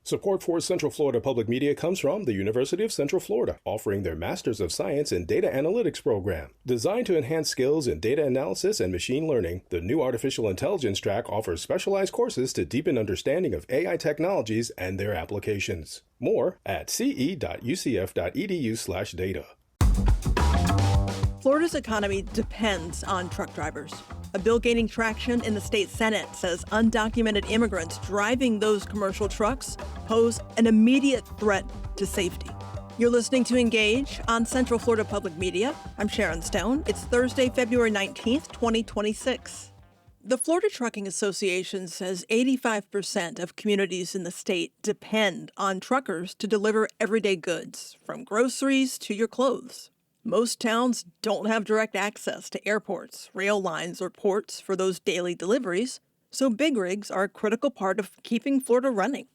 Support for Central Florida Public Media comes from the University of Central Florida, offering their Masters of Science in Data Analytics program. Designed to enhance skills in data analysis and machine learning, the new Artificial Intelligence track offers specialized courses to deepen understanding of AI technologies and their applications. More at ce.ucf.edu/data. Florida's economy depends on truck drivers. A bill gaining traction in the state Senate says undocumented immigrants driving those commercial trucks pose an immediate threat to safety. You're listening to Engage on Central Florida Public Media. I'm Sharon Stone. It's Thursday, February 19th, 2026. The Florida Trucking Association says 85% of communities in the state depend on truckers to deliver everyday goods, from groceries to your clothes. Most towns don't have direct access to airports, rail lines, or ports for those daily deliveries, so big rigs are a critical part of keeping Florida running.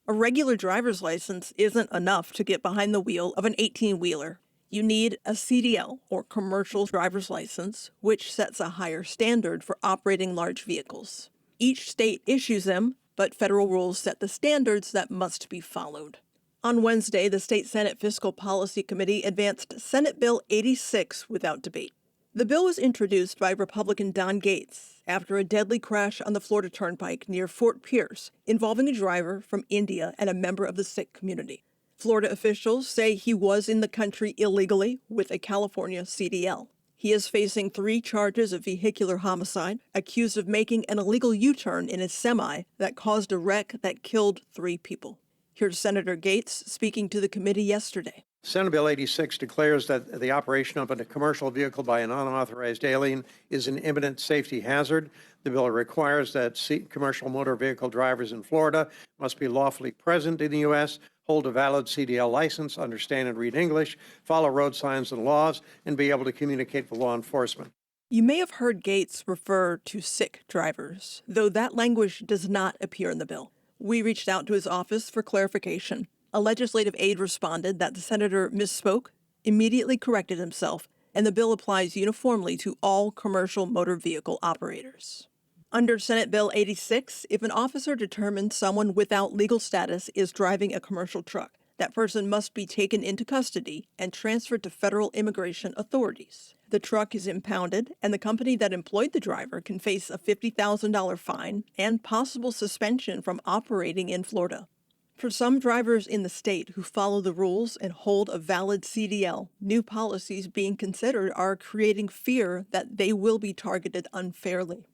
A regular driver's license isn't enough to get behind the wheel of an 18-wheeler. You need a CDL, or commercial driver's license, which sets a higher standard for operating large vehicles. Each state issues them, but federal rules set the standards that must be followed. On Wednesday, the State Senate Fiscal Policy Committee advanced Senate Bill 86 without debate. The bill was introduced by Republican Don Gates after a deadly crash on the Florida Turnpike near Fort Pierce involving a driver from India and a member of the Sikh community. Florida officials say he was in the country illegally with a California CDL. He is facing 3 charges of vehicular homicide, accused of making an illegal U-turn in his semi that caused a wreck that killed 3 people. Here's Senator Gates speaking to the committee yesterday. Senate Bill 86 declares that the operation of a commercial vehicle by an unauthorized alien is an imminent safety hazard. The bill requires that commercial motor vehicle drivers in Florida must be lawfully present in the U.S., hold a valid CDL license, understand and read English, follow road signs and laws, and be able to communicate with law enforcement. You may have heard Gates refer to Sikh drivers, though that language does not appear in the bill. We reached out to his office for clarification. A legislative aide responded that the senator misspoke, immediately corrected himself, and the bill applies uniformly to all commercial motor vehicle operators. Under Senate Bill 86, if an officer determines someone without legal status is driving a commercial truck, that person must be taken into custody and transferred to federal immigration authorities. The truck is impounded, and the company that employed the driver can face a $50,000 fine and possible suspension from operating in Florida. For some drivers in the state who follow the rules and hold a valid CDL, new policies being considered are creating fear that they will be targeted unfairly.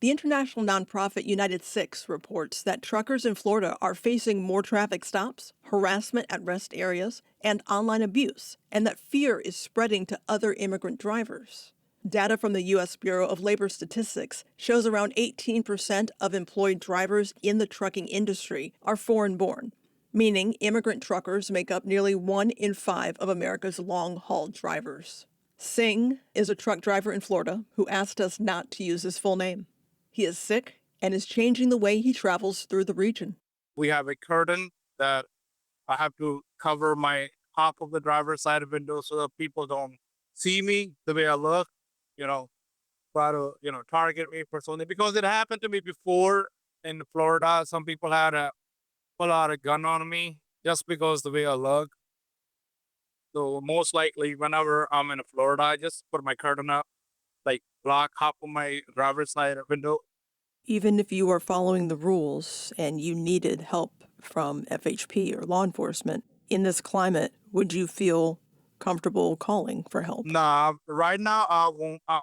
The international nonprofit United Six reports that truckers in Florida are facing more traffic stops, harassment at rest areas, and online abuse, and that fear is spreading to other immigrant drivers. Data from the U.S. Bureau of Labor Statistics shows around 18% of employed drivers in the trucking industry are foreign-born, meaning immigrant truckers make up nearly 1 in 5 of America's long-haul drivers. Singh is a truck driver in Florida who asked us not to use his full name. He is Sikh and is changing the way he travels through the region. We have a curtain that I have to cover my half of the driver's side window so that people don't see me the way I look, try to, target me personally. Because it happened to me before in Florida. Some people had to pull out a gun on me just because the way I look. So most likely whenever I'm in Florida, I just put my curtain up, block half of my driver's side window. Even if you are following the rules and you needed help from FHP or law enforcement, in this climate, would you feel comfortable calling for help? Nah, right now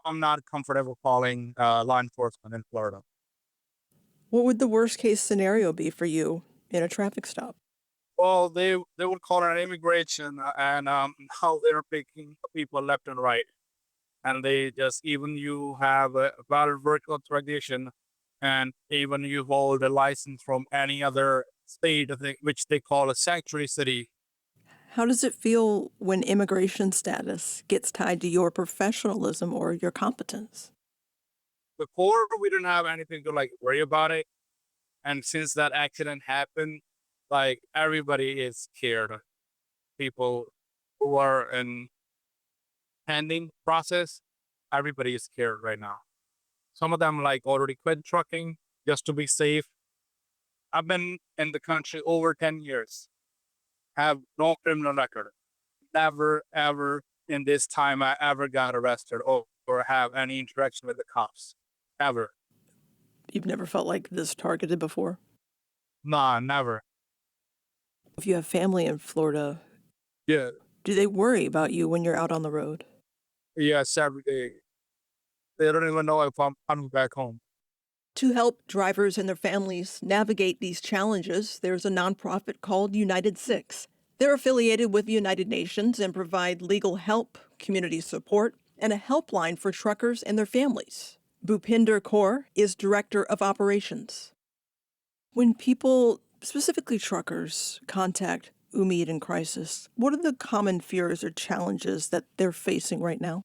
I'm not comfortable calling law enforcement in Florida. What would the worst case scenario be for you in a traffic stop? Well, they would call it an immigration, and now they're picking people left and right. And they just, even you have a valid work authorization, and even you hold a license from any other state, which they call a sanctuary city. How does it feel when immigration status gets tied to your professionalism or your competence? Before, we didn't have anything to worry about it. And since that accident happened, everybody is scared. People who are in pending process, everybody is scared right now. Some of them already quit trucking just to be safe. I've been in the country over 10 years, have no criminal record. Never, ever in this time I ever got arrested or have any interaction with the cops. Ever. You've never felt like this targeted before? Nah, never. If you have family in Florida, Yeah. do they worry about you when you're out on the road? Yes, every day. They don't even know if I'm coming back home. To help drivers and their families navigate these challenges, there's a nonprofit called United Six. They're affiliated with the United Nations and provide legal help, community support, and a helpline for truckers and their families. Bhupinder Kaur is director of operations. When people, specifically truckers, contact Umid in crisis, what are the common fears or challenges that they're facing right now?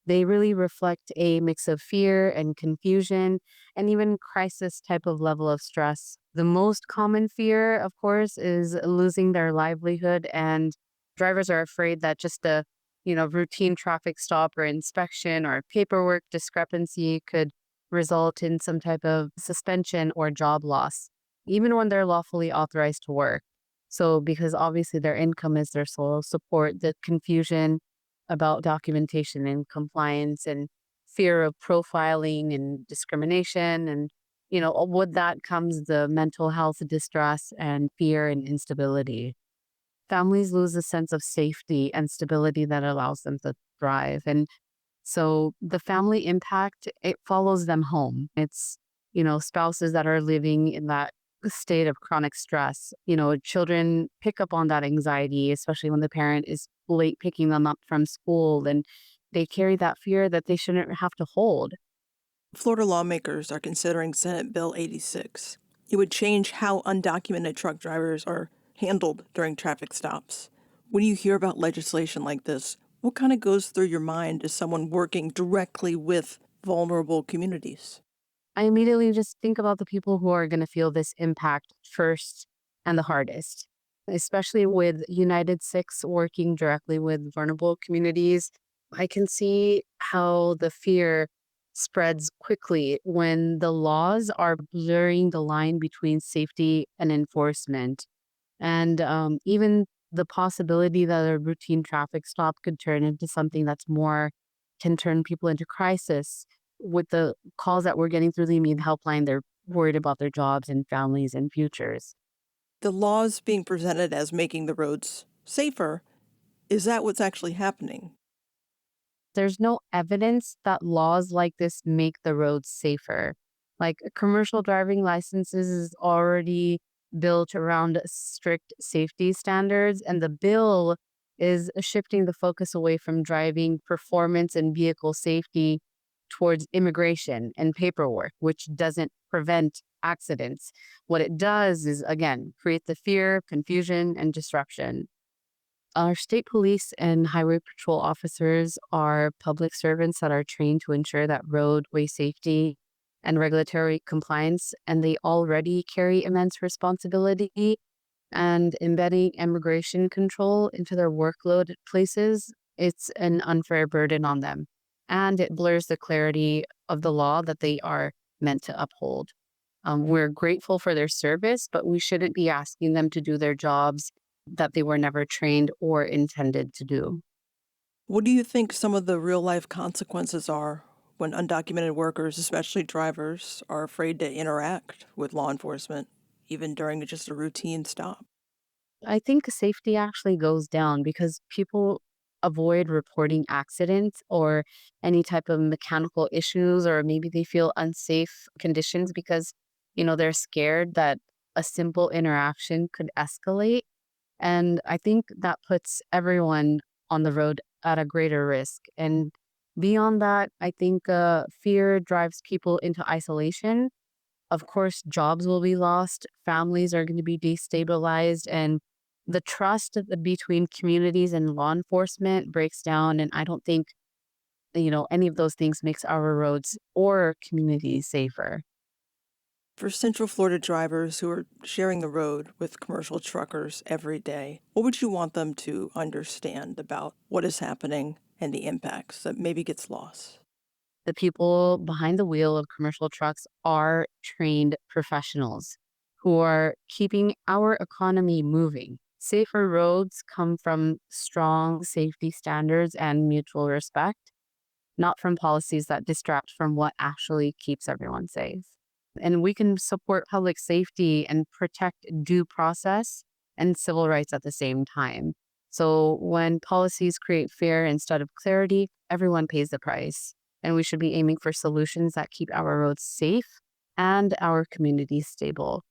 They really reflect a mix of fear and confusion and even crisis type of level of stress. The most common fear, of course, is losing their livelihood, and drivers are afraid that just a routine traffic stop or inspection or paperwork discrepancy could result in some type of suspension or job loss, even when they're lawfully authorized to work. So, because obviously their income is their sole support, the confusion about documentation and compliance and fear of profiling and discrimination. And, with that comes the mental health distress and fear and instability. Families lose a sense of safety and stability that allows them to thrive. And so the family impact, it follows them home. It's, spouses that are living in that state of chronic stress. Children pick up on that anxiety, especially when the parent is late picking them up from school, and they carry that fear that they shouldn't have to hold. Florida lawmakers are considering Senate Bill 86. It would change how undocumented truck drivers are handled during traffic stops. When you hear about legislation like this, what kind of goes through your mind as someone working directly with vulnerable communities? I immediately just think about the people who are going to feel this impact first and the hardest, especially with United Six working directly with vulnerable communities. I can see how the fear spreads quickly when the laws are blurring the line between safety and enforcement. And even the possibility that a routine traffic stop could turn into something that's more, can turn people into crisis. With the calls that we're getting through the immediate helpline, they're worried about their jobs and families and futures. The laws being presented as making the roads safer, is that what's actually happening? There's no evidence that laws like this make the roads safer. Like commercial driving licenses is already built around strict safety standards, and the bill is shifting the focus away from driving performance and vehicle safety towards immigration and paperwork, which doesn't prevent accidents. What it does is, again, create the fear, confusion, and disruption. Our state police and highway patrol officers are public servants that are trained to ensure that roadway safety and regulatory compliance, and they already carry immense responsibility. And embedding immigration control into their workload places, it's an unfair burden on them. And it blurs the clarity of the law that they are meant to uphold. We're grateful for their service, but we shouldn't be asking them to do their jobs that they were never trained or intended to do. What do you think some of the real life consequences are when undocumented workers, especially drivers, are afraid to interact with law enforcement, even during just a routine stop? I think safety actually goes down because people avoid reporting accidents or any type of mechanical issues, or maybe they feel unsafe conditions because, they're scared that a simple interaction could escalate. And I think that puts everyone on the road at a greater risk. And beyond that, I think fear drives people into isolation. Of course, jobs will be lost, families are going to be destabilized, and the trust between communities and law enforcement breaks down. And I don't think, any of those things makes our roads or communities safer. For Central Florida drivers who are sharing the road with commercial truckers every day, what would you want them to understand about what is happening and the impacts that maybe gets lost? The people behind the wheel of commercial trucks are trained professionals. who are keeping our economy moving. Safer roads come from strong safety standards and mutual respect, not from policies that distract from what actually keeps everyone safe. And we can support public safety and protect due process and civil rights at the same time. So when policies create fear instead of clarity, everyone pays the price. And we should be aiming for solutions that keep our roads safe and our communities stable.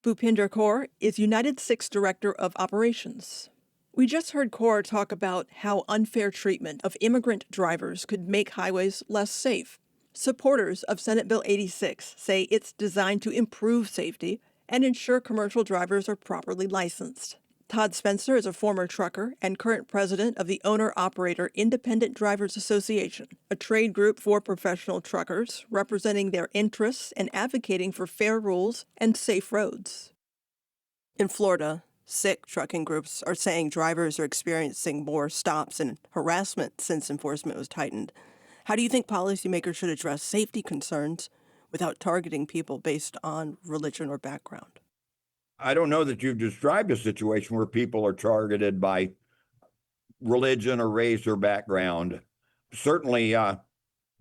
Bhupinder Kaur is United Six Director of Operations. We just heard Kaur talk about how unfair treatment of immigrant drivers could make highways less safe. Supporters of Senate Bill 86 say it's designed to improve safety and ensure commercial drivers are properly licensed. Todd Spencer is a former trucker and current president of the Owner-Operator Independent Drivers Association, a trade group for professional truckers representing their interests and advocating for fair rules and safe roads. In Florida, SICK trucking groups are saying drivers are experiencing more stops and harassment since enforcement was tightened. How do you think policymakers should address safety concerns without targeting people based on religion or background? I don't know that you've described a situation where people are targeted by religion or race or background. Certainly,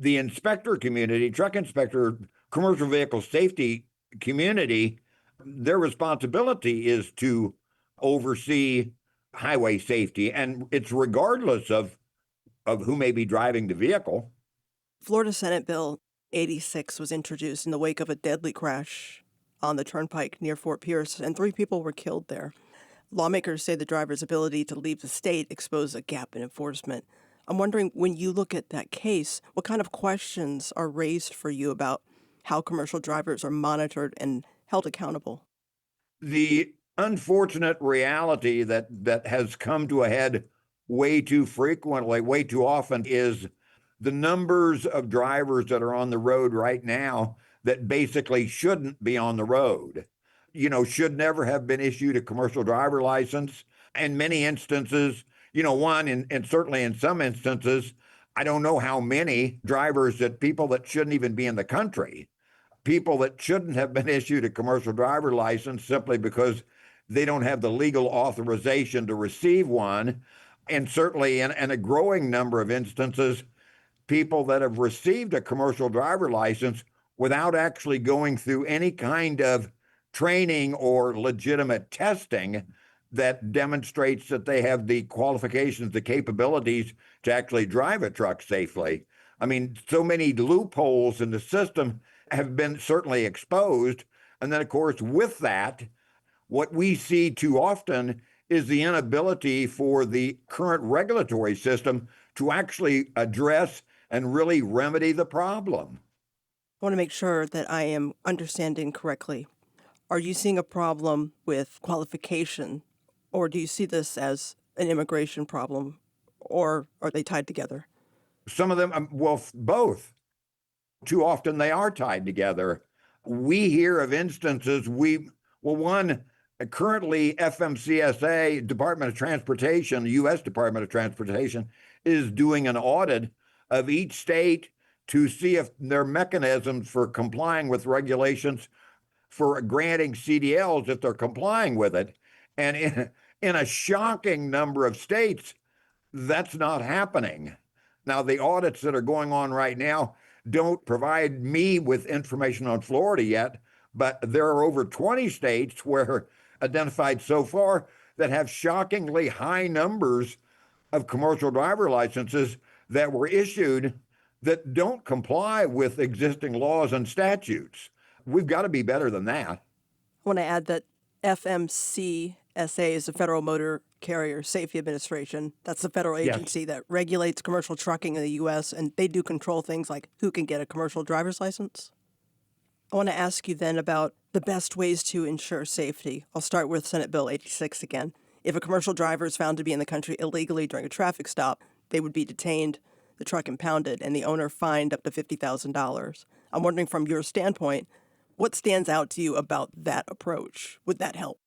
the inspector community, truck inspector, commercial vehicle safety community, their responsibility is to oversee highway safety, and it's regardless of who may be driving the vehicle. Florida Senate Bill 86 was introduced in the wake of a deadly crash on the turnpike near Fort Pierce, and 3 people were killed there. Lawmakers say the driver's ability to leave the state exposed a gap in enforcement. I'm wondering, when you look at that case, what kind of questions are raised for you about how commercial drivers are monitored and held accountable? The unfortunate reality that has come to a head way too frequently, way too often, is the numbers of drivers that are on the road right now that basically shouldn't be on the road, should never have been issued a commercial driver license. In many instances, and certainly in some instances, I don't know how many drivers people that shouldn't even be in the country, people that shouldn't have been issued a commercial driver license simply because they don't have the legal authorization to receive one. And certainly in a growing number of instances, people that have received a commercial driver license without actually going through any kind of training or legitimate testing that demonstrates that they have the qualifications, the capabilities to actually drive a truck safely. I mean, so many loopholes in the system have been certainly exposed. And then, of course, with that, what we see too often is the inability for the current regulatory system to actually address and really remedy the problem. I want to make sure that I am understanding correctly. Are you seeing a problem with qualification, or do you see this as an immigration problem, or are they tied together? Some of them, both. Too often they are tied together. We hear of instances, currently FMCSA, Department of Transportation, the U.S. Department of Transportation, is doing an audit of each state to see if there are mechanisms for complying with regulations for granting CDLs if they're complying with it. And in a shocking number of states, that's not happening. Now, the audits that are going on right now don't provide me with information on Florida yet, but there are over 20 states where identified so far that have shockingly high numbers of commercial driver licenses that were issued that don't comply with existing laws and statutes. We've got to be better than that. I want to add that FMCSA is the Federal Motor Carrier Safety Administration. That's the federal agency that regulates commercial trucking in the U.S., and they do control things like who can get a commercial driver's license. I want to ask you then about the best ways to ensure safety. I'll start with Senate Bill 86 again. If a commercial driver is found to be in the country illegally during a traffic stop, they would be detained, the truck impounded, and the owner fined up to $50,000. I'm wondering, from your standpoint, what stands out to you about that approach? Would that help?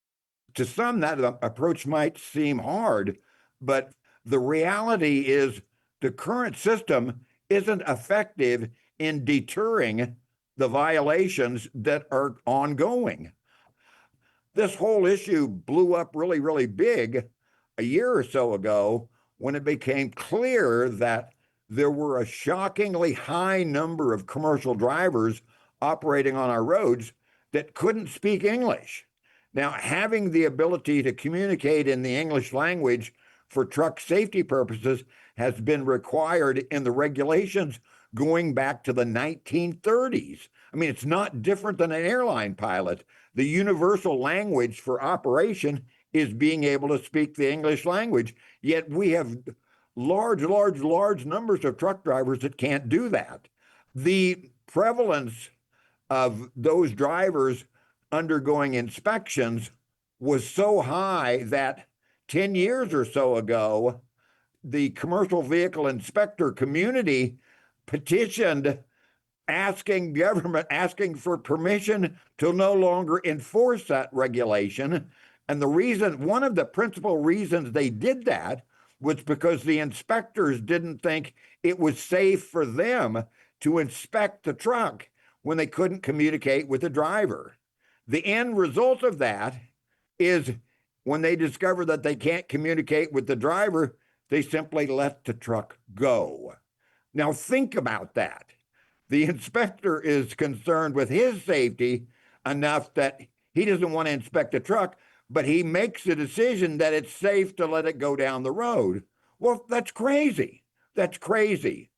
To some, that approach might seem hard, but the reality is the current system isn't effective in deterring the violations that are ongoing. This whole issue blew up really, really big a year or so ago when it became clear that there were a shockingly high number of commercial drivers operating on our roads that couldn't speak English. Now, having the ability to communicate in the English language for truck safety purposes has been required in the regulations going back to the 1930s. I mean, it's not different than an airline pilot. The universal language for operation is being able to speak the English language, yet we have large numbers of truck drivers that can't do that. The prevalence of those drivers undergoing inspections was so high that 10 years or so ago, the commercial vehicle inspector community petitioned asking for permission to no longer enforce that regulation. And one of the principal reasons they did that was because the inspectors didn't think it was safe for them to inspect the truck when they couldn't communicate with the driver. The end result of that is when they discover that they can't communicate with the driver, they simply let the truck go. Now think about that. The inspector is concerned with his safety enough that he doesn't want to inspect the truck, but he makes the decision that it's safe to let it go down the road. Well, that's crazy. That's crazy.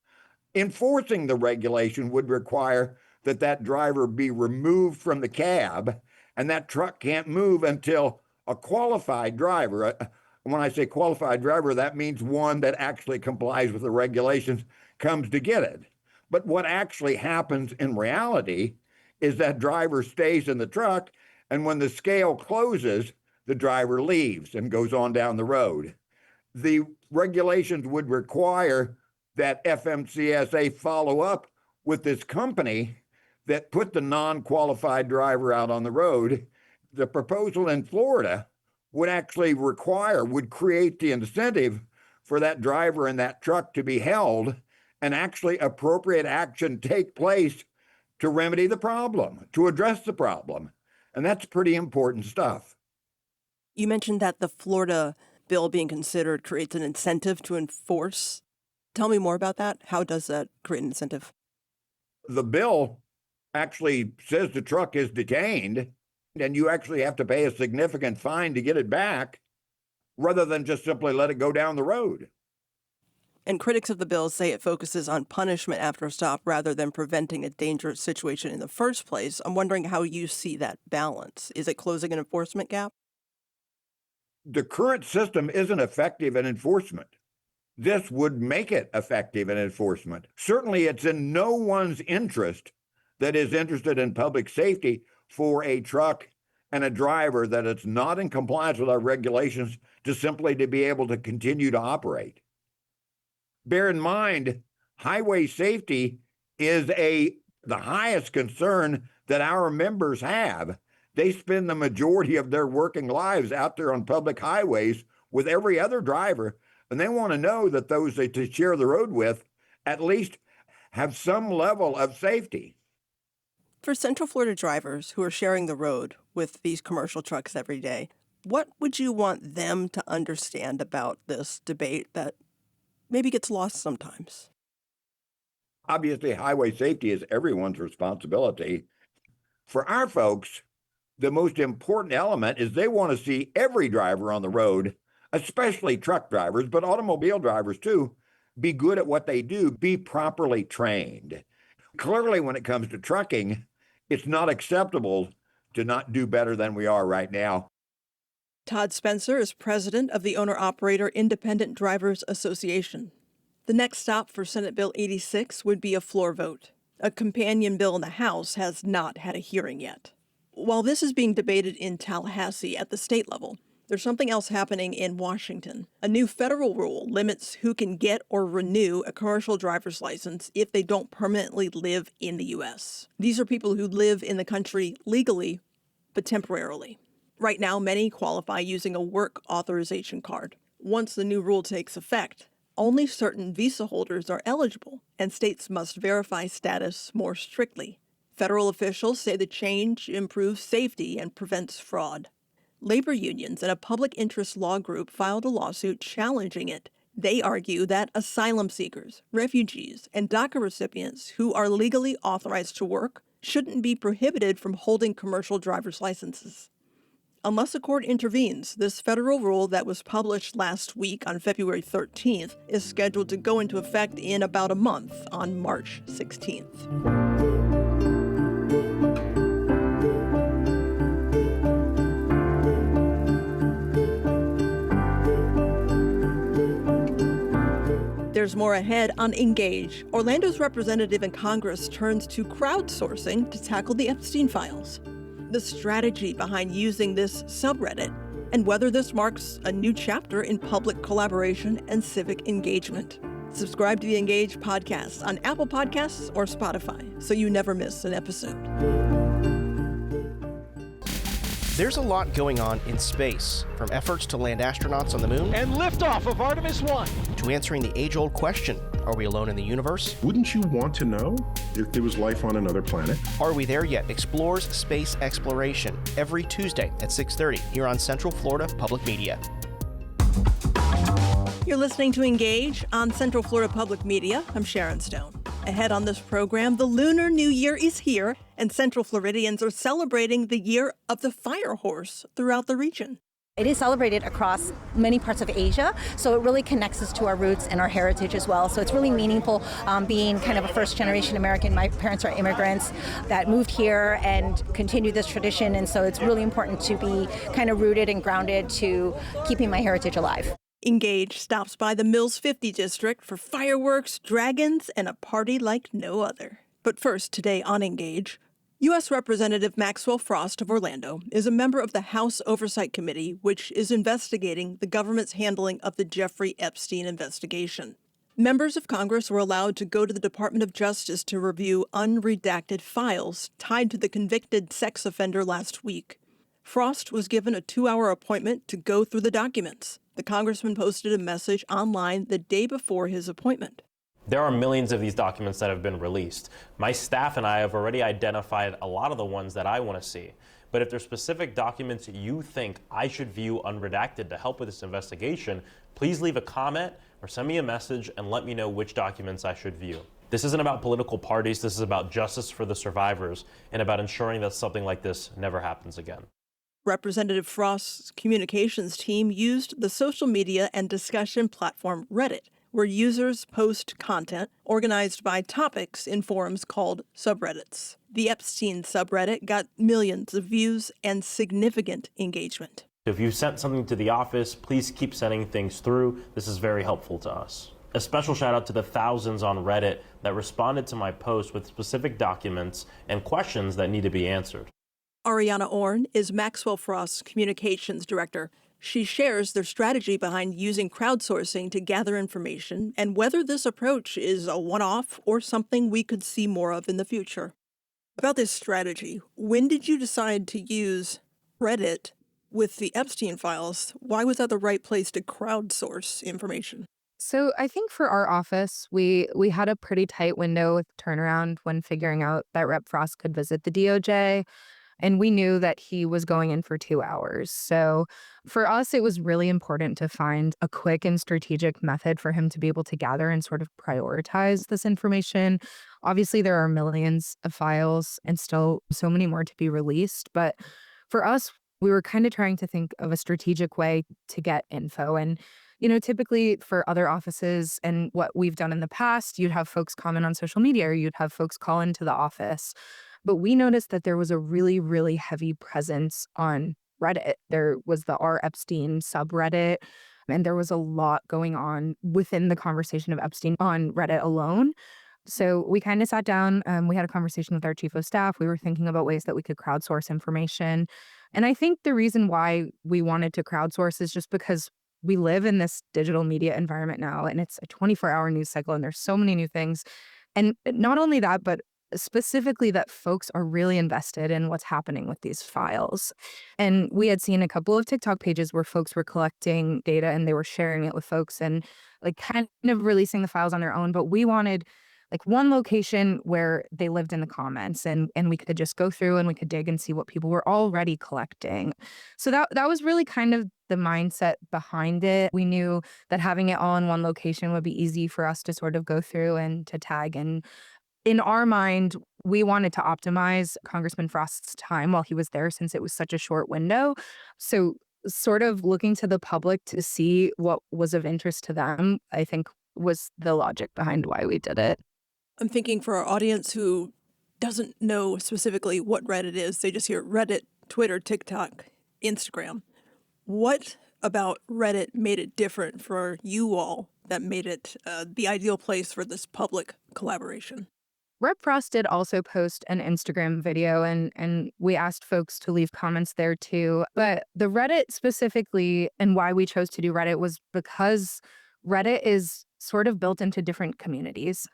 Enforcing the regulation would require that driver be removed from the cab, and that truck can't move until a qualified driver, when I say qualified driver, that means one that actually complies with the regulations, comes to get it. But what actually happens in reality is that driver stays in the truck, and when the scale closes, the driver leaves and goes on down the road. The regulations would require that FMCSA follow up with this company that put the non-qualified driver out on the road. The proposal in Florida would create the incentive for that driver and that truck to be held and actually appropriate action take place to remedy the problem, to address the problem. And that's pretty important stuff. You mentioned that the Florida bill being considered creates an incentive to enforce. Tell me more about that. How does that create an incentive? The bill actually says the truck is detained and you actually have to pay a significant fine to get it back rather than just simply let it go down the road. And critics of the bill say it focuses on punishment after a stop rather than preventing a dangerous situation in the first place. I'm wondering how you see that balance. Is it closing an enforcement gap? The current system isn't effective in enforcement. This would make it effective in enforcement. Certainly, it's in no one's interest that is interested in public safety for a truck and a driver that is not in compliance with our regulations to simply to be able to continue to operate. Bear in mind, highway safety is the highest concern that our members have. They spend the majority of their working lives out there on public highways with every other driver, and they want to know that those they to share the road with at least have some level of safety. For Central Florida drivers who are sharing the road with these commercial trucks every day, what would you want them to understand about this debate that maybe gets lost sometimes? Obviously, highway safety is everyone's responsibility. For our folks, the most important element is they want to see every driver on the road, especially truck drivers, but automobile drivers too, be good at what they do, be properly trained. Clearly, when it comes to trucking, it's not acceptable to not do better than we are right now. Todd Spencer is president of the Owner-Operator Independent Drivers Association. The next stop for Senate Bill 86 would be a floor vote. A companion bill in the House has not had a hearing yet. While this is being debated in Tallahassee at the state level, there's something else happening in Washington. A new federal rule limits who can get or renew a commercial driver's license if they don't permanently live in the U.S. These are people who live in the country legally, but temporarily. Right now, many qualify using a work authorization card. Once the new rule takes effect, only certain visa holders are eligible, and states must verify status more strictly. Federal officials say the change improves safety and prevents fraud. Labor unions and a public interest law group filed a lawsuit challenging it. They argue that asylum seekers, refugees, and DACA recipients who are legally authorized to work shouldn't be prohibited from holding commercial driver's licenses. Unless a court intervenes, this federal rule that was published last week on February 13th is scheduled to go into effect in about a month on March 16th. There's more ahead on Engage. Orlando's representative in Congress turns to crowdsourcing to tackle the Epstein files. The strategy behind using this subreddit, and whether this marks a new chapter in public collaboration and civic engagement. Subscribe to the Engage podcast on Apple Podcasts or Spotify so you never miss an episode. There's a lot going on in space, from efforts to land astronauts on the moon and liftoff of Artemis 1 to answering the age-old question, are we alone in the universe? Wouldn't you want to know if there was life on another planet? Are we there yet? Explores space exploration every Tuesday at 6:30 here on Central Florida Public Media. You're listening to Engage on Central Florida Public Media. I'm Sharon Stone. Ahead on this program, the Lunar New Year is here, and Central Floridians are celebrating the year of the fire horse throughout the region. It is celebrated across many parts of Asia, so it really connects us to our roots and our heritage as well. So it's really meaningful being kind of a first-generation American. My parents are immigrants that moved here and continue this tradition, and so it's really important to be kind of rooted and grounded to keeping my heritage alive. Engage stops by the Mills 50 district for fireworks, dragons, and a party like no other. But first, today on Engage, U.S. Representative Maxwell Frost of Orlando is a member of the House Oversight Committee, which is investigating the government's handling of the Jeffrey Epstein investigation. Members of Congress were allowed to go to the Department of Justice to review unredacted files tied to the convicted sex offender last week. Frost was given a 2-hour appointment to go through the documents. The congressman posted a message online the day before his appointment. There are millions of these documents that have been released. My staff and I have already identified a lot of the ones that I want to see. But if there's specific documents you think I should view unredacted to help with this investigation, please leave a comment or send me a message and let me know which documents I should view. This isn't about political parties. This is about justice for the survivors and about ensuring that something like this never happens again. Representative Frost's communications team used the social media and discussion platform Reddit, where users post content organized by topics in forums called subreddits. The Epstein subreddit got millions of views and significant engagement. If you sent something to the office, please keep sending things through. This is very helpful to us. A special shout out to the thousands on Reddit that responded to my post with specific documents and questions that need to be answered. Ariana Orn is Maxwell Frost's communications director. She shares their strategy behind using crowdsourcing to gather information and whether this approach is a one-off or something we could see more of in the future. About this strategy, when did you decide to use Reddit with the Epstein files? Why was that the right place to crowdsource information? So I think for our office, we had a pretty tight window with turnaround when figuring out that Rep. Frost could visit the DOJ. And we knew that he was going in for 2 hours. So for us, it was really important to find a quick and strategic method for him to be able to gather and sort of prioritize this information. Obviously, there are millions of files and still so many more to be released. But for us, we were kind of trying to think of a strategic way to get info. And, typically for other offices and what we've done in the past, you'd have folks comment on social media or you'd have folks call into the office. But we noticed that there was a really, really heavy presence on Reddit. There was the R. Epstein subreddit, and there was a lot going on within the conversation of Epstein on Reddit alone. So we kind of sat down, we had a conversation with our chief of staff. We were thinking about ways that we could crowdsource information. And I think the reason why we wanted to crowdsource is just because we live in this digital media environment now, and it's a 24-hour news cycle, and there's so many new things. And not only that, but specifically that folks are really invested in what's happening with these files. And we had seen a couple of TikTok pages where folks were collecting data and they were sharing it with folks and like kind of releasing the files on their own. But we wanted like one location where they lived in the comments, and we could just go through and we could dig and see what people were already collecting. So that was really kind of the mindset behind it. We knew that having it all in one location would be easy for us to sort of go through and to tag. And in our mind, we wanted to optimize Congressman Frost's time while he was there since it was such a short window. So sort of looking to the public to see what was of interest to them, I think was the logic behind why we did it. I'm thinking for our audience who doesn't know specifically what Reddit is, they just hear Reddit, Twitter, TikTok, Instagram. What about Reddit made it different for you all that made it the ideal place for this public collaboration? Rep Frost did also post an Instagram video, and we asked folks to leave comments there too. But the Reddit specifically, and why we chose to do Reddit, was because Reddit is sort of built into different communities.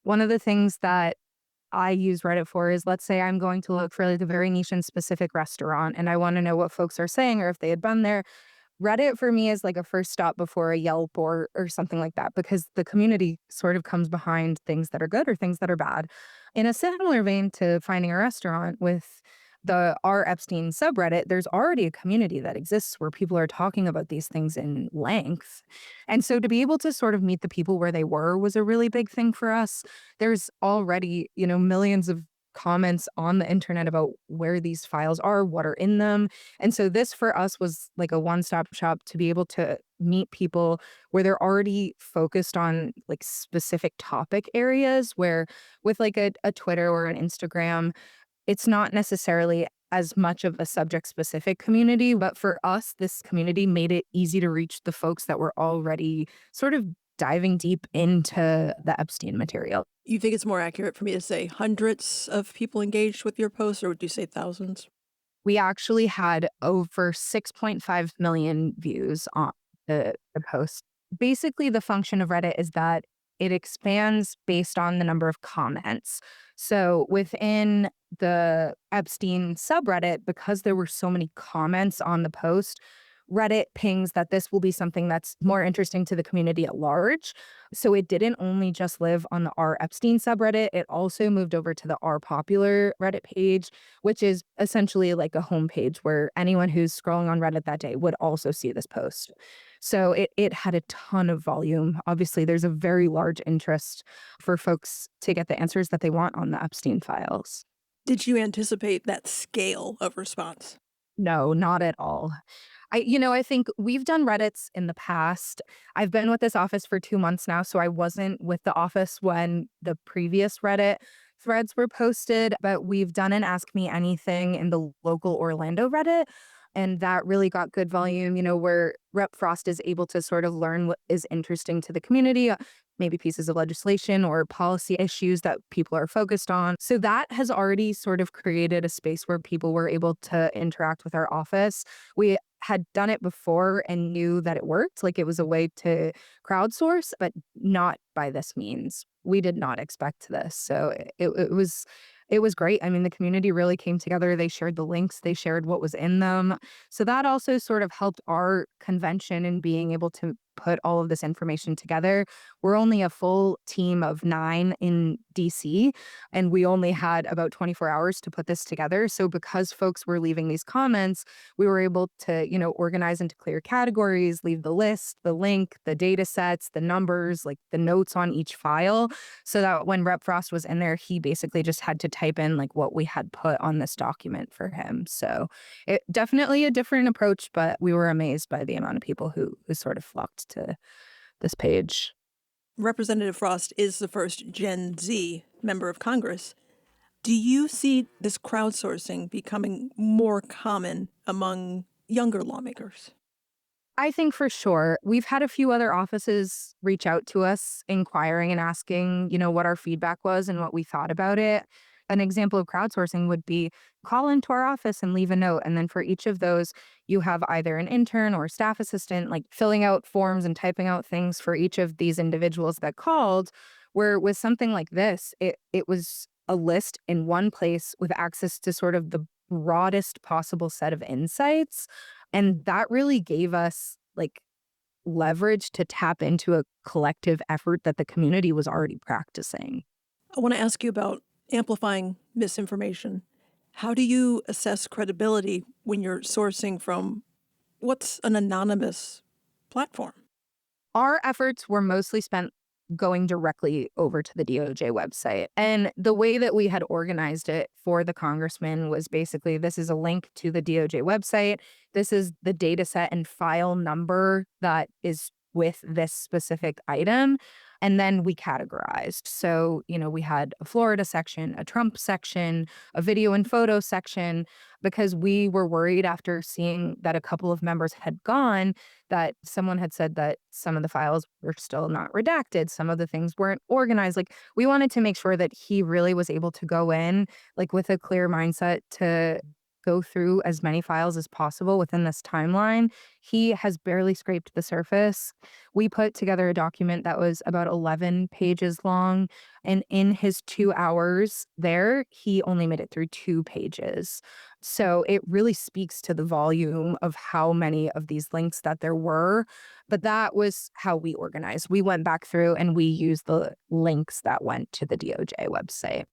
One of the things that I use Reddit for is, let's say I'm going to look for like a very niche and specific restaurant and I want to know what folks are saying or if they had been there. Reddit for me is like a first stop before a Yelp or something like that, because the community sort of comes behind things that are good or things that are bad. In a similar vein to finding a restaurant with the R. Epstein subreddit, there's already a community that exists where people are talking about these things in length. And so to be able to sort of meet the people where they were was a really big thing for us. There's already, millions of comments on the internet about where these files are, what are in them. And so this for us was like a one-stop shop to be able to meet people where they're already focused on like specific topic areas, where with like a Twitter or an Instagram, it's not necessarily as much of a subject specific community, but for us, this community made it easy to reach the folks that were already sort of diving deep into the Epstein material. You think it's more accurate for me to say hundreds of people engaged with your post, or would you say thousands? We actually had over 6.5 million views on the post. Basically, the function of Reddit is that it expands based on the number of comments. So within the Epstein subreddit, because there were so many comments on the post, Reddit pings that this will be something that's more interesting to the community at large. So it didn't only just live on the R. Epstein subreddit, it also moved over to the R. Popular Reddit page, which is essentially like a homepage where anyone who's scrolling on Reddit that day would also see this post. So it had a ton of volume. Obviously, there's a very large interest for folks to get the answers that they want on the Epstein files. Did you anticipate that scale of response? No, not at all. I think we've done Reddits in the past. I've been with this office for 2 months now, so I wasn't with the office when the previous Reddit threads were posted, but we've done an Ask Me Anything in the local Orlando Reddit, and that really got good volume, where Rep Frost is able to sort of learn what is interesting to the community, maybe pieces of legislation or policy issues that people are focused on. So that has already sort of created a space where people were able to interact with our office. We had done it before and knew that it worked, like it was a way to crowdsource, but not by this means. We did not expect this. So it was great. I mean, the community really came together. They shared the links, they shared what was in them. So that also sort of helped our convention in being able to put all of this information together. We're only a full team of 9 in DC, and we only had about 24 hours to put this together. So because folks were leaving these comments, we were able to, organize into clear categories, leave the list, the link, the data sets, the numbers, like the notes on each file, so that when Rep Frost was in there, he basically just had to type in like what we had put on this document for him. So it definitely a different approach, but we were amazed by the amount of people who sort of flocked to this page. Representative Frost is the first Gen Z member of Congress. Do you see this crowdsourcing becoming more common among younger lawmakers? I think for sure. We've had a few other offices reach out to us inquiring and asking, what our feedback was and what we thought about it. An example of crowdsourcing would be call into our office and leave a note. And then for each of those, you have either an intern or staff assistant, like filling out forms and typing out things for each of these individuals that called, where with something like this, it was a list in one place with access to sort of the broadest possible set of insights. And that really gave us like leverage to tap into a collective effort that the community was already practicing. I want to ask you about amplifying misinformation. How do you assess credibility when you're sourcing from what's an anonymous platform? Our efforts were mostly spent going directly over to the DOJ website. And the way that we had organized it for the congressman was basically this is a link to the DOJ website. This is the data set and file number that is with this specific item. And then we categorized. So, we had a Florida section, a Trump section, a video and photo section, because we were worried after seeing that a couple of members had gone that someone had said that some of the files were still not redacted. Some of the things weren't organized. Like, we wanted to make sure that he really was able to go in, like, with a clear mindset to go through as many files as possible within this timeline. He has barely scraped the surface. We put together a document that was about 11 pages long. And in his 2 hours there, he only made it through 2 pages. So it really speaks to the volume of how many of these links that there were. But that was how we organized. We went back through and we used the links that went to the DOJ website.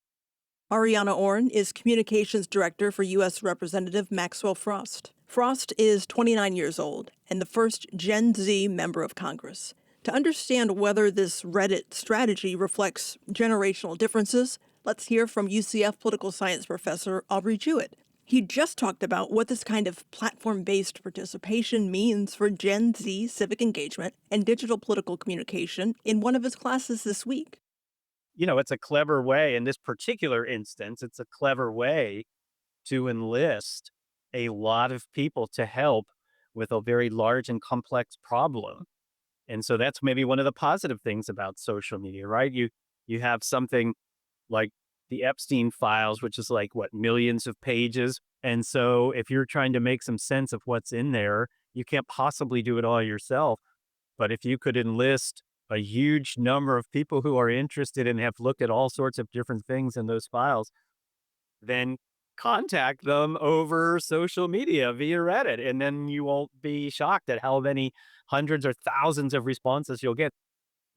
Ariana Orn is Communications Director for U.S. Representative Maxwell Frost. Frost is 29 years old and the first Gen Z member of Congress. To understand whether this Reddit strategy reflects generational differences, let's hear from UCF political science professor Aubrey Jewett. He just talked about what this kind of platform-based participation means for Gen Z civic engagement and digital political communication in one of his classes this week. It's a clever way. In this particular instance, it's a clever way to enlist a lot of people to help with a very large and complex problem. And so that's maybe one of the positive things about social media, right? You have something like the Epstein files, which is like, millions of pages. And so if you're trying to make some sense of what's in there, you can't possibly do it all yourself. But if you could enlist a huge number of people who are interested and have looked at all sorts of different things in those files, then contact them over social media via Reddit. And then you won't be shocked at how many hundreds or thousands of responses you'll get.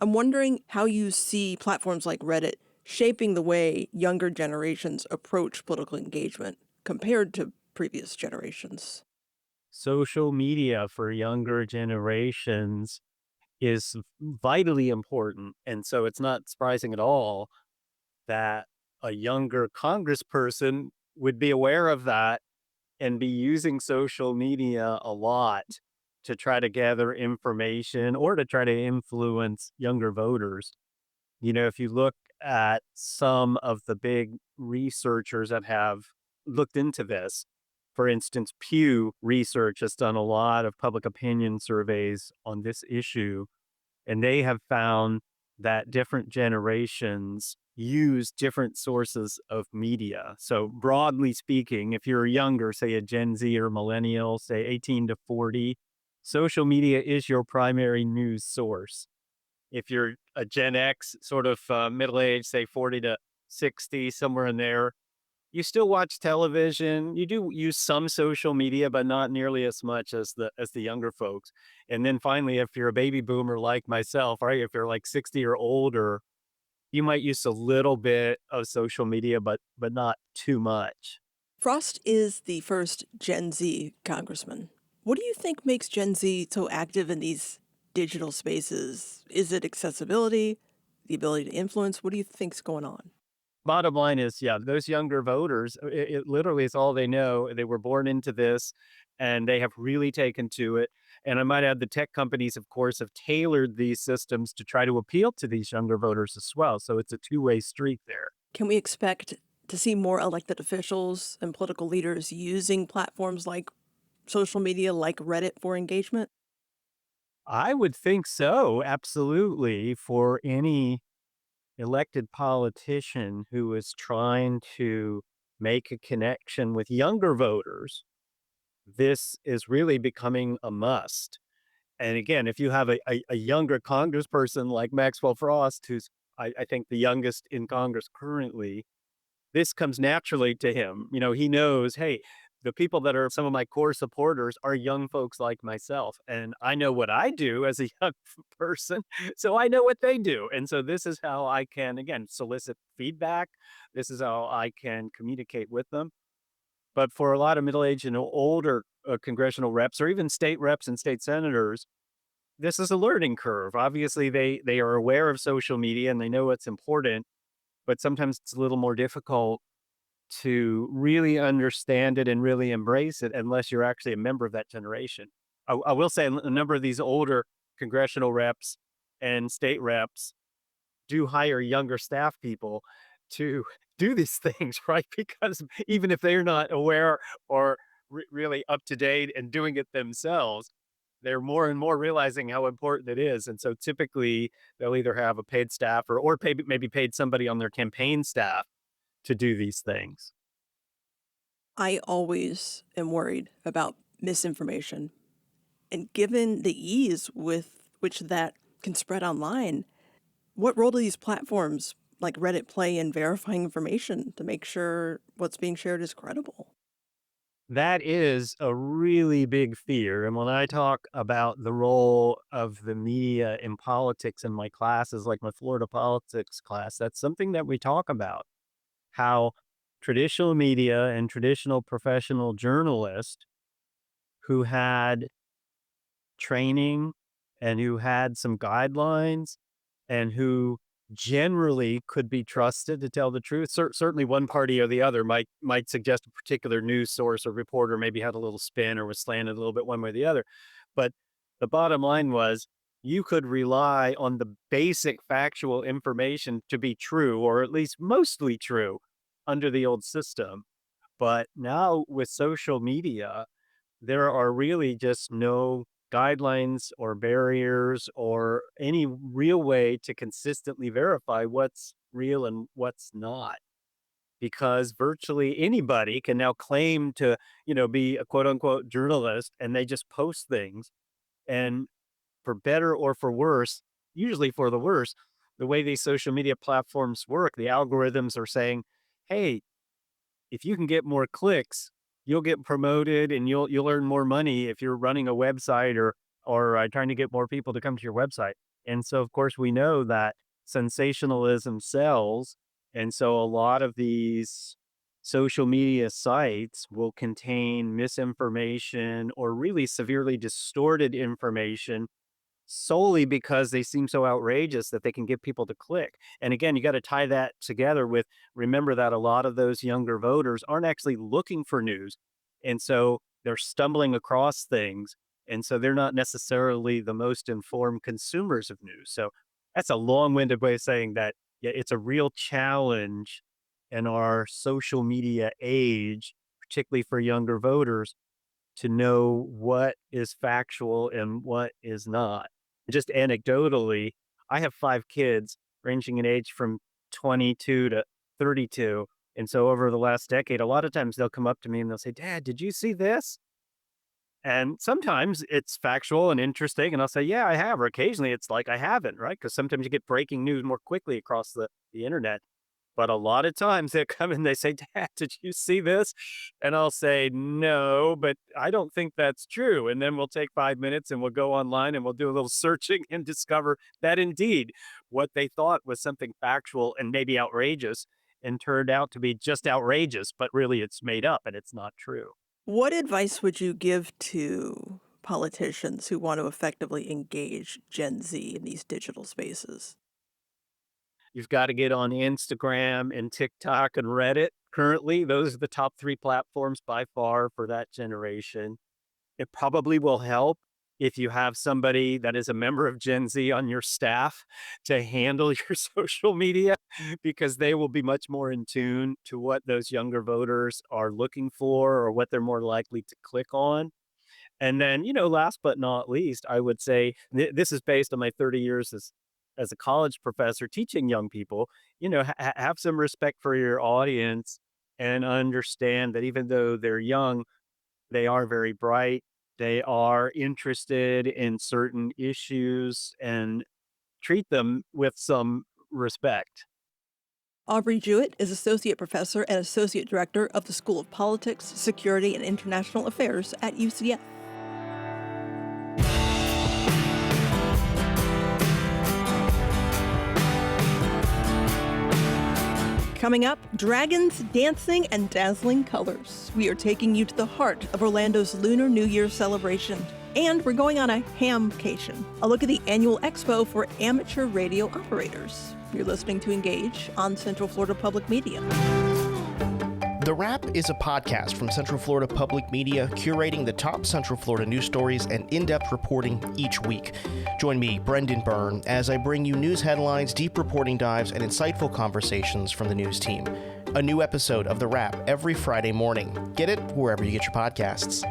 I'm wondering how you see platforms like Reddit shaping the way younger generations approach political engagement compared to previous generations. Social media for younger generations is vitally important. And so it's not surprising at all that a younger congressperson would be aware of that and be using social media a lot to try to gather information or to try to influence younger voters. If you look at some of the big researchers that have looked into this, for instance, Pew Research has done a lot of public opinion surveys on this issue, and they have found that different generations use different sources of media. So broadly speaking, if you're younger, say a Gen Z or millennial, say 18 to 40, social media is your primary news source. If you're a Gen X, sort of middle age, say 40 to 60, somewhere in there, you still watch television. You do use some social media, but not nearly as much as the younger folks. And then finally, if you're a baby boomer like myself, right, if you're like 60 or older, you might use a little bit of social media, but not too much. Frost is the first Gen Z congressman. What do you think makes Gen Z so active in these digital spaces? Is it accessibility, the ability to influence? What do you think's going on? Bottom line is, yeah, those younger voters, it literally is all they know. They were born into this and they have really taken to it. And I might add the tech companies, of course, have tailored these systems to try to appeal to these younger voters as well. So it's a two-way street there. Can we expect to see more elected officials and political leaders using platforms like social media, like Reddit, for engagement? I would think so, absolutely, for any elected politician who is trying to make a connection with younger voters. This is really becoming a must. And again, if you have a younger congressperson like Maxwell Frost, who's, I think, the youngest in Congress currently, this comes naturally to him. He knows, hey, the people that are some of my core supporters are young folks like myself. And I know what I do as a young person, so I know what they do. And so this is how I can, again, solicit feedback. This is how I can communicate with them. But for a lot of middle-aged and older congressional reps or even state reps and state senators, this is a learning curve. Obviously, they are aware of social media and they know it's important, but sometimes it's a little more difficult to really understand it and really embrace it unless you're actually a member of that generation. I will say a number of these older congressional reps and state reps do hire younger staff people to do these things, right? Because even if they're not aware or really up to date and doing it themselves, they're more and more realizing how important it is. And so typically they'll either have a paid staff or maybe paid somebody on their campaign staff to do these things. I always am worried about misinformation. And given the ease with which that can spread online, what role do these platforms like Reddit play in verifying information to make sure what's being shared is credible? That is a really big fear. And when I talk about the role of the media in politics in my classes, like my Florida politics class, that's something that we talk about. How traditional media and traditional professional journalists who had training and who had some guidelines and who generally could be trusted to tell the truth. Certainly one party or the other might suggest a particular news source or reporter maybe had a little spin or was slanted a little bit one way or the other. But the bottom line was you could rely on the basic factual information to be true, or at least mostly true under the old system. But now with social media, there are really just no guidelines or barriers or any real way to consistently verify what's real and what's not. Because virtually anybody can now claim to, be a quote unquote journalist and they just post things. And for better or for worse, usually for the worse, the way these social media platforms work, the algorithms are saying, hey, if you can get more clicks, you'll get promoted and you'll earn more money if you're running a website or trying to get more people to come to your website. And so, of course, we know that sensationalism sells, and so a lot of these social media sites will contain misinformation or really severely distorted information solely because they seem so outrageous that they can get people to click. And again, you got to tie that together with remember that a lot of those younger voters aren't actually looking for news. And so they're stumbling across things. And so they're not necessarily the most informed consumers of news. So that's a long winded way of saying that, yeah, it's a real challenge in our social media age, particularly for younger voters, to know what is factual and what is not. Just anecdotally, I have 5 kids ranging in age from 22 to 32. And so over the last decade, a lot of times they'll come up to me and they'll say, Dad, did you see this? And sometimes it's factual and interesting. And I'll say, yeah, I have. Or occasionally it's like, I haven't, right? Because sometimes you get breaking news more quickly across the internet. But a lot of times they come and they say, Dad, did you see this? And I'll say, no, but I don't think that's true. And then we'll take 5 minutes and we'll go online and we'll do a little searching and discover that indeed what they thought was something factual and maybe outrageous and turned out to be just outrageous, but really it's made up and it's not true. What advice would you give to politicians who want to effectively engage Gen Z in these digital spaces? You've got to get on Instagram and TikTok and Reddit. Currently, those are the top 3 platforms by far for that generation. It probably will help if you have somebody that is a member of Gen Z on your staff to handle your social media because they will be much more in tune to what those younger voters are looking for or what they're more likely to click on. And then, last but not least, I would say this is based on my 30 years as a college professor teaching young people, have some respect for your audience and understand that even though they're young, they are very bright. They are interested in certain issues and treat them with some respect. Aubrey Jewett is Associate Professor and Associate Director of the School of Politics, Security, and International Affairs at UCF. Coming up, dragons, dancing, and dazzling colors. We are taking you to the heart of Orlando's Lunar New Year celebration. And we're going on a hamcation, a look at the annual expo for amateur radio operators. You're listening to Engage on Central Florida Public Media. The Wrap is a podcast from Central Florida Public Media, curating the top Central Florida news stories and in-depth reporting each week. Join me, Brendan Byrne, as I bring you news headlines, deep reporting dives, and insightful conversations from the news team. A new episode of The Wrap every Friday morning. Get it wherever you get your podcasts.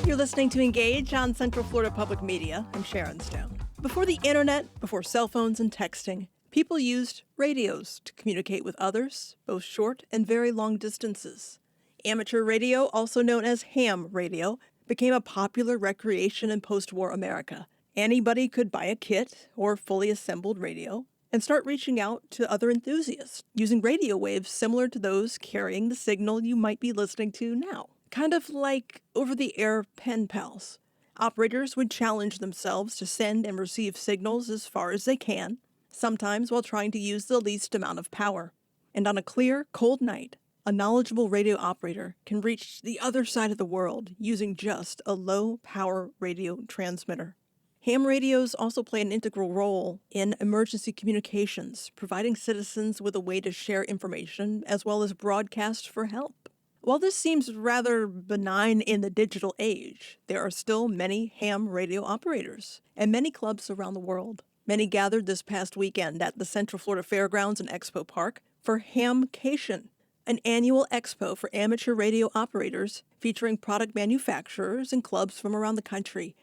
You're listening to Engage on Central Florida Public Media. I'm Sharon Stone. Before the internet, before cell phones and texting, people used radios to communicate with others, both short and very long distances. Amateur radio, also known as ham radio, became a popular recreation in post-war America. Anybody could buy a kit or fully assembled radio and start reaching out to other enthusiasts using radio waves similar to those carrying the signal you might be listening to now. Kind of like over-the-air pen pals. Operators would challenge themselves to send and receive signals as far as they can, sometimes while trying to use the least amount of power. And on a clear, cold night, a knowledgeable radio operator can reach the other side of the world using just a low-power radio transmitter. Ham radios also play an integral role in emergency communications, providing citizens with a way to share information as well as broadcast for help. While this seems rather benign in the digital age, there are still many ham radio operators and many clubs around the world. Many gathered this past weekend at the Central Florida Fairgrounds and Expo Park for Hamcation, an annual expo for amateur radio operators featuring product manufacturers and clubs from around the country.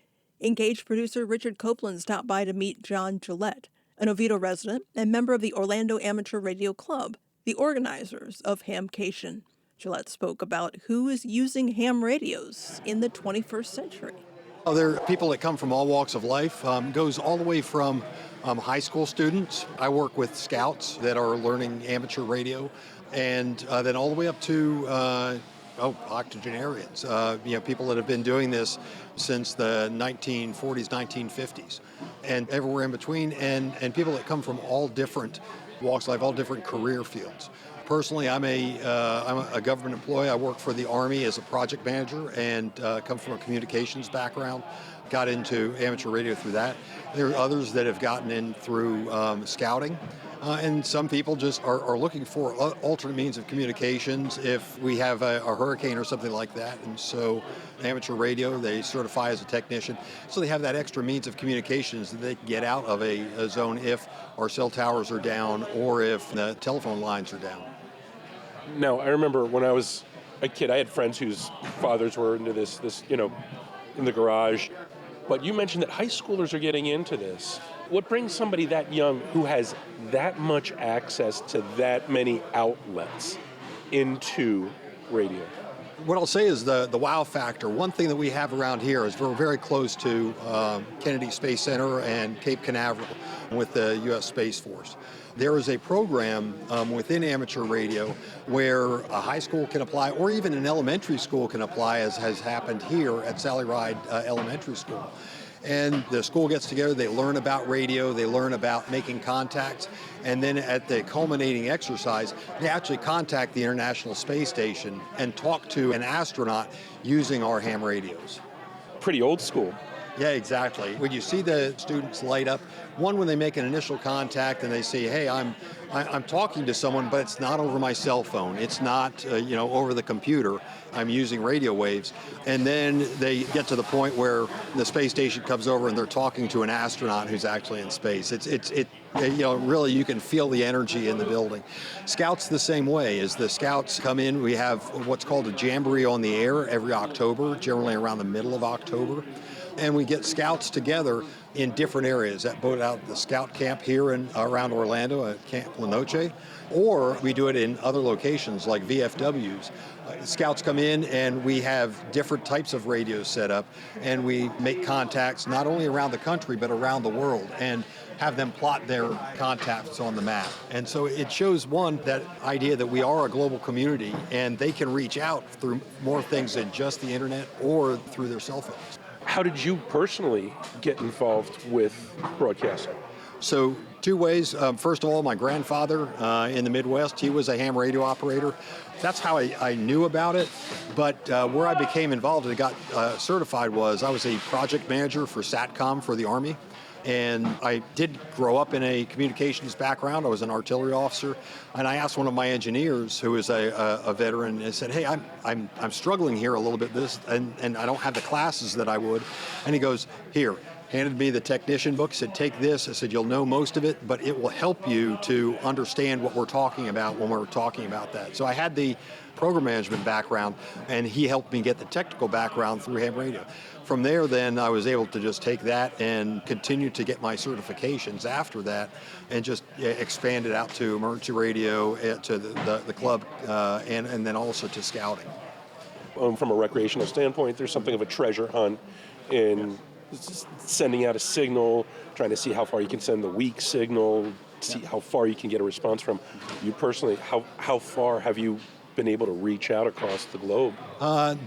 Engaged producer Richard Copeland stopped by to meet John Gillette, an Oviedo resident and member of the Orlando Amateur Radio Club, the organizers of Hamcation. Gillette spoke about who is using ham radios in the 21st century. There are people that come from all walks of life. Goes all the way from high school students. I work with scouts that are learning amateur radio, and then all the way up to octogenarians. People that have been doing this since the 1940s, 1950s, and everywhere in between, and people that come from all different walks of life, all different career fields. Personally, I'm a government employee. I work for the Army as a project manager and come from a communications background. Got into amateur radio through that. There are others that have gotten in through scouting. And some people just are looking for alternate means of communications if we have a hurricane or something like that. And so amateur radio, they certify as a technician. So they have that extra means of communications that they can get out of a zone if our cell towers are down or if the telephone lines are down. Now, I remember when I was a kid, I had friends whose fathers were into this, in the garage. But you mentioned that high schoolers are getting into this. What brings somebody that young who has that much access to that many outlets into radio? What I'll say is the wow factor. One thing that we have around here is we're very close to Kennedy Space Center and Cape Canaveral with the U.S. Space Force. There is a program within amateur radio where a high school can apply, or even an elementary school can apply, as has happened here at Sally Ride Elementary School. And the school gets together, they learn about radio, they learn about making contacts, and then at the culminating exercise, they actually contact the International Space Station and talk to an astronaut using our ham radios. Pretty old school. Yeah, exactly. When you see the students light up, one, when they make an initial contact and they say, hey, I'm talking to someone, but it's not over my cell phone. It's not, over the computer. I'm using radio waves. And then they get to the point where the space station comes over and they're talking to an astronaut who's actually in space. Really you can feel the energy in the building. Scouts the same way. As the scouts come in, we have what's called a jamboree on the air every October, generally around the middle of October, and we get scouts together in different areas, at both out the scout camp here and around Orlando at Camp La Noche, or we do it in other locations like VFWs. Scouts come in and we have different types of radios set up, and we make contacts not only around the country but around the world and have them plot their contacts on the map. And so it shows, one, that idea that we are a global community and they can reach out through more things than just the internet or through their cell phones. How did you personally get involved with broadcasting? So 2 ways. First of all, my grandfather in the Midwest, he was a ham radio operator. That's how I knew about it. But where I became involved and got certified was I was a project manager for SATCOM for the Army. And I did grow up in a communications background. I was an artillery officer. And I asked one of my engineers, who is a veteran, and said, hey, I'm struggling here a little bit, and I don't have the classes that I would. And he goes, here, handed me the technician book, said, take this. I said, you'll know most of it, but it will help you to understand what we're talking about when we're talking about that. So I had the program management background, and he helped me get the technical background through ham radio. From there, then, I was able to just take that and continue to get my certifications after that and just expand it out to emergency radio, to the club, and then also to scouting. From a recreational standpoint, there's something of a treasure hunt in sending out a signal, trying to see how far you can send the weak signal, see how far you can get a response from. You personally, how far have you been able to reach out across the globe?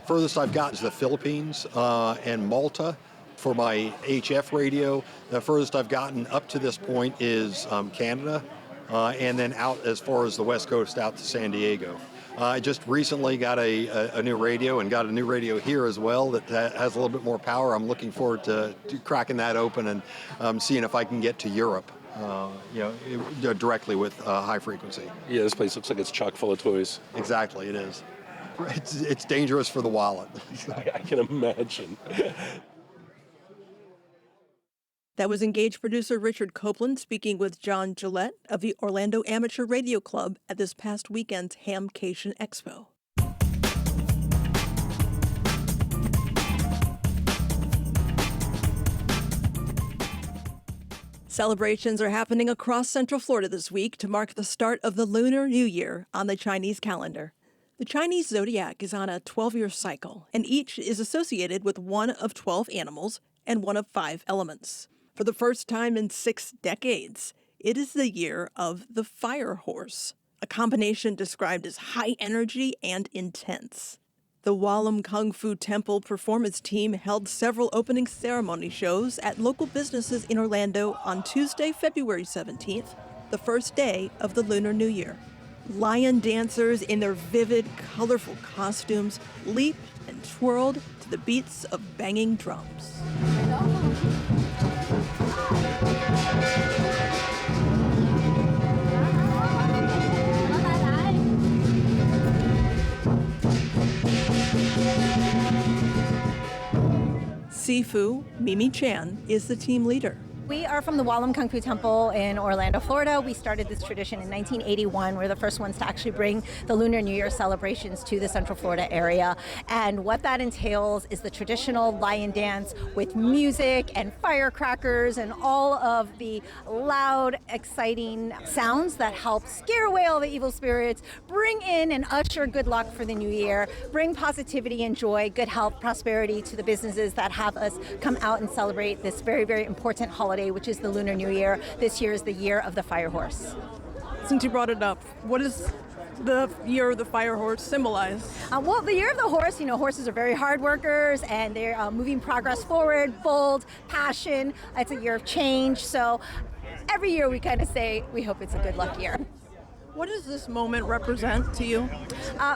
Furthest I've got is the Philippines and Malta for my HF radio. The furthest I've gotten up to this point is Canada, and then out as far as the West Coast, out to San Diego. I just recently got a new radio, and got a new radio here as well that has a little bit more power. I'm looking forward to cracking that open and seeing if I can get to Europe. Directly with high frequency. Yeah, this place looks like it's chock full of toys. Exactly, it is. It's dangerous for the wallet. I can imagine. That was Engaged producer Richard Copeland speaking with John Gillette of the Orlando Amateur Radio Club at this past weekend's Hamcation Expo. Celebrations are happening across Central Florida this week to mark the start of the Lunar New Year on the Chinese calendar. The Chinese zodiac is on a 12-year cycle, and each is associated with one of 12 animals and one of 5 elements. For the first time in 6 decades, it is the year of the fire horse, a combination described as high energy and intense. The Wallam Kung Fu Temple performance team held several opening ceremony shows at local businesses in Orlando on Tuesday, February 17th, the first day of the Lunar New Year. Lion dancers in their vivid, colorful costumes leaped and twirled to the beats of banging drums. Sifu Mimi Chan is the team leader. We are from the Wallam Kung Fu Temple in Orlando, Florida. We started this tradition in 1981. We're the first ones to actually bring the Lunar New Year celebrations to the Central Florida area. And what that entails is the traditional lion dance with music and firecrackers and all of the loud, exciting sounds that help scare away all the evil spirits, bring in and usher good luck for the new year, bring positivity and joy, good health, prosperity to the businesses that have us come out and celebrate this very, very important holiday, which is the Lunar New Year. This year is the year of the fire horse. Since you brought it up, what does the year of the fire horse symbolize? Well, the year of the horse, horses are very hard workers and they're moving progress forward, bold, passion. It's a year of change. So every year we kind of say we hope it's a good luck year. What does this moment represent to you?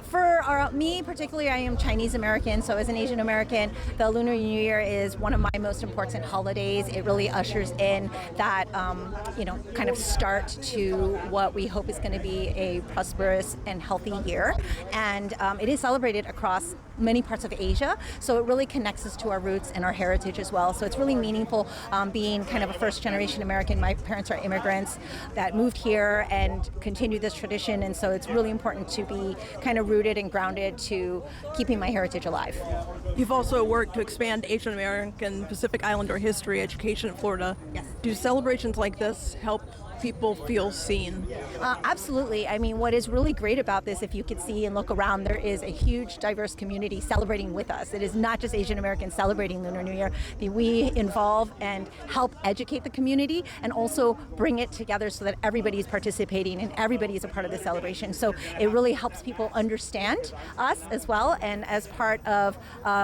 For me particularly, I am Chinese American, so as an Asian American, the Lunar New Year is one of my most important holidays. It really ushers in that, kind of start to what we hope is going to be a prosperous and healthy year. And it is celebrated across many parts of Asia. So it really connects us to our roots and our heritage as well. So it's really meaningful being kind of a first-generation American. My parents are immigrants that moved here and continue this tradition. And so it's really important to be kind of rooted and grounded to keeping my heritage alive. You've also worked to expand Asian American Pacific Islander history education in Florida. Yes. Do celebrations like this help people feel seen? Absolutely. I mean, what is really great about this, if you could see and look around, there is a huge diverse community celebrating with us. It is not just Asian Americans celebrating Lunar New Year. We involve and help educate the community and also bring it together so that everybody is participating and everybody is a part of the celebration. So it really helps people understand us as well. And as part of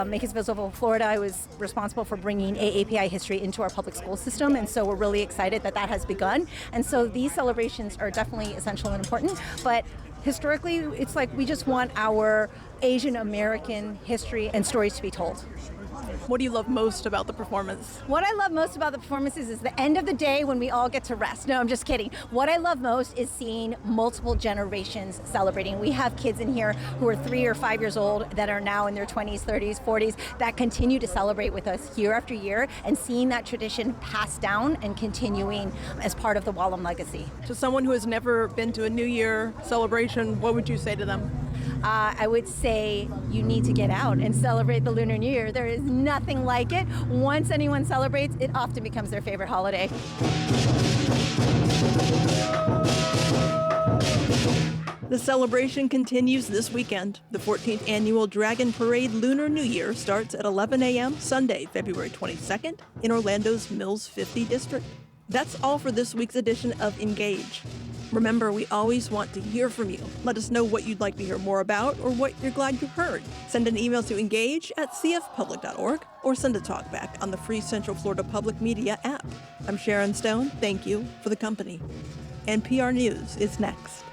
Make It Visible Florida, I was responsible for bringing AAPI history into our public school system. And so we're really excited that that has begun. And so these celebrations are definitely essential and important, but historically, it's like we just want our Asian American history and stories to be told. What do you love most about the performance? What I love most about the performances is the end of the day when we all get to rest. No, I'm just kidding. What I love most is seeing multiple generations celebrating. We have kids in here who are 3 or 5 years old that are now in their 20s, 30s, 40s that continue to celebrate with us year after year, and seeing that tradition passed down and continuing as part of the Wallum legacy. To someone who has never been to a New Year celebration, what would you say to them? I would say you need to get out and celebrate the Lunar New Year. There is nothing like it. Once anyone celebrates, it often becomes their favorite holiday. The celebration continues this weekend. The 14th annual Dragon Parade Lunar New Year starts at 11 a.m. Sunday, February 22nd in Orlando's Mills 50 district. That's all for this week's edition of Engage. Remember, we always want to hear from you. Let us know what you'd like to hear more about or what you're glad you heard. Send an email to engage@cfpublic.org or send a talkback on the free Central Florida Public Media app. I'm Sharon Stone. Thank you for the company. NPR News is next.